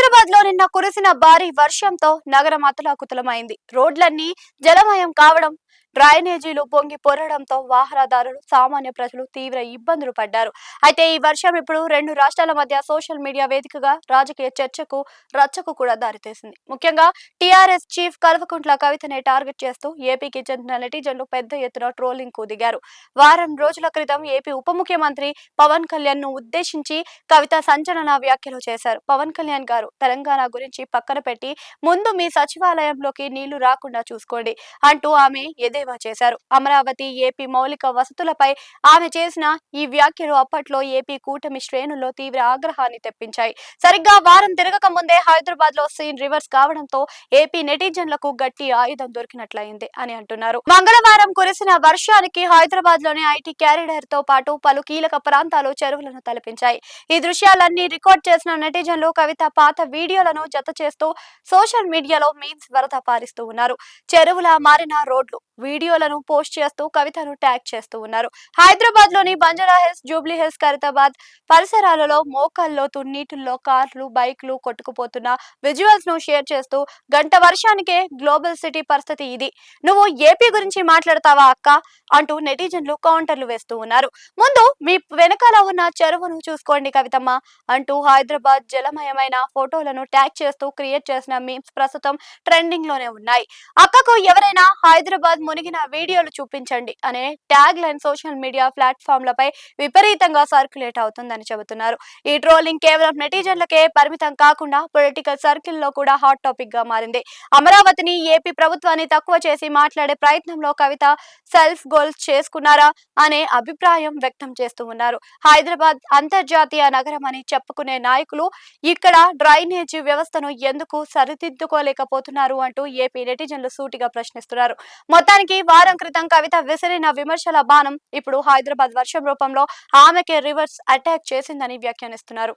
హైదరాబాద్ లో నిన్న కురిసిన భారీ వర్షంతో నగరం అతలాకుతలమైంది. రోడ్లన్నీ జలమయం కావడం, డ్రైనేజీలు పొంగి పొరడంతో వాహనదారులు, సామాన్య ప్రజలు తీవ్ర ఇబ్బందులు పడ్డారు. అయితే ఈ వర్షం ఇప్పుడు రెండు రాష్ట్రాల మధ్య సోషల్ మీడియా వేదికగా రాజకీయ చర్చకు, రచ్చకు కూడా దారితీసింది. ముఖ్యంగా టీఆర్ఎస్ చీఫ్ కల్వకుంట్ల కవితనే టార్గెట్ చేస్తూ ఏపీకి చెందిన నెటిజన్లు పెద్ద ఎత్తున ట్రోలింగ్ కు దిగారు. వారం రోజుల క్రితం ఏపీ ఉప ముఖ్యమంత్రి పవన్ కళ్యాణ్ ను ఉద్దేశించి కవిత సంచలన వ్యాఖ్యలు చేశారు. పవన్ కళ్యాణ్ గారు, తెలంగాణ గురించి పక్కన పెట్టి ముందు మీ సచివాలయంలోకి నీళ్లు రాకుండా చూసుకోండి అంటూ ఆమె ఎద్దేవా చేశారు. అమరావతి, ఏపీ మౌలిక వసతులపై ఆమె చేసిన ఈ వ్యాఖ్యలు అప్పట్లో ఏపీ కూటమి శ్రేణుల్లో తీవ్ర ఆగ్రహాన్ని తెప్పించాయి. సరిగ్గా వారం తిరగక ముందే హైదరాబాద్ లో సీన్ రివర్స్ కావడంతో ఏపీ నెటిజన్లకు గట్టి ఆయుధం దొరికినట్లయింది అని అంటున్నారు. మంగళవారం కురిసిన వర్షానికి హైదరాబాద్ లోని ఐటీ క్యారిడార్ తో పాటు పలు కీలక ప్రాంతాలు చెరువులను తలపించాయి. ఈ దృశ్యాలన్నీ రికార్డ్ చేసిన నెటిజన్లు కవిత పాత వీడియోలను జత చేస్తూ సోషల్ మీడియాలో మీమ్స్ వరద పారిస్తూ ఉన్నారు. చెరువులా మారిన రోడ్లు వీడియోలను పోస్ట్ చేస్తూ కవితను ట్యాగ్ చేస్తూ ఉన్నారు. హైదరాబాద్ లోని Banjara hills, Jubilee hills, Khairatabad పరిసరాలలో మోకాల్లోతు నీటిల్లో కార్లు, బైక్లు కొట్టుకుపోతున్న విజువల్స్ ను షేర్ చేస్తూ గంట వర్షానికే గ్లోబల్ సిటీ పరిస్థితి ఇది, నువ్వు ఏపీ గురించి మాట్లాడతావా అక్క అంటూ నెటిజన్లు కౌంటర్లు వేస్తూ ఉన్నారు. ముందు మీ వెనకాల ఉన్న చెరువును చూసుకోండి కవితమ్మ అంటూ హైదరాబాద్ జలమయమైన ఫోటోలను ట్యాగ్ చేస్తూ క్రియేట్ చేసిన మీమ్స్ ప్రస్తుతం ట్రెండింగ్ లోనే ఉన్నాయి. అక్కకు ఎవరైనా హైదరాబాద్ మునిగిన వీడియోలు చూపించండి అనే ట్యాగ్ లైన్ సోషల్ మీడియా ప్లాట్ఫామ్లపై విపరీతంగా సర్క్యులేట్ అవుతుందని చెబుతున్నారు. ఈ ట్రోలింగ్ కేవలం నెటిజన్లకే పరిమితం కాకుండా పొలిటికల్ సర్కిల్ లో కూడా హాట్ టాపిక్ గా మారింది. అమరావతిని, ఏపీ ప్రభుత్వాన్ని తక్కువ చేసి మాట్లాడే ప్రయత్నంలో కవిత సెల్ఫ్ గోల్ చేసుకున్నారా అనే అభిప్రాయం వ్యక్తం చేస్తూ ఉన్నారు. హైదరాబాద్ అంతర్జాతీయ నగరం అని చెప్పుకునే నాయకులు ఇక్కడ డ్రైనేజీ వ్యవస్థను ఎందుకు సరిదిద్దుకోలేకపోతున్నారు అంటూ ఏపీ నెటిజన్లు సూటిగా ప్రశ్నిస్తున్నారు. మొత్తానికి వారం క్రితం కవిత విసిరిన విమర్శల బాణం ఇప్పుడు హైదరాబాద్ వర్షం రూపంలో ఆమెకే రివర్స్ అటాక్ చేసిందని వ్యాఖ్యానిస్తున్నారు.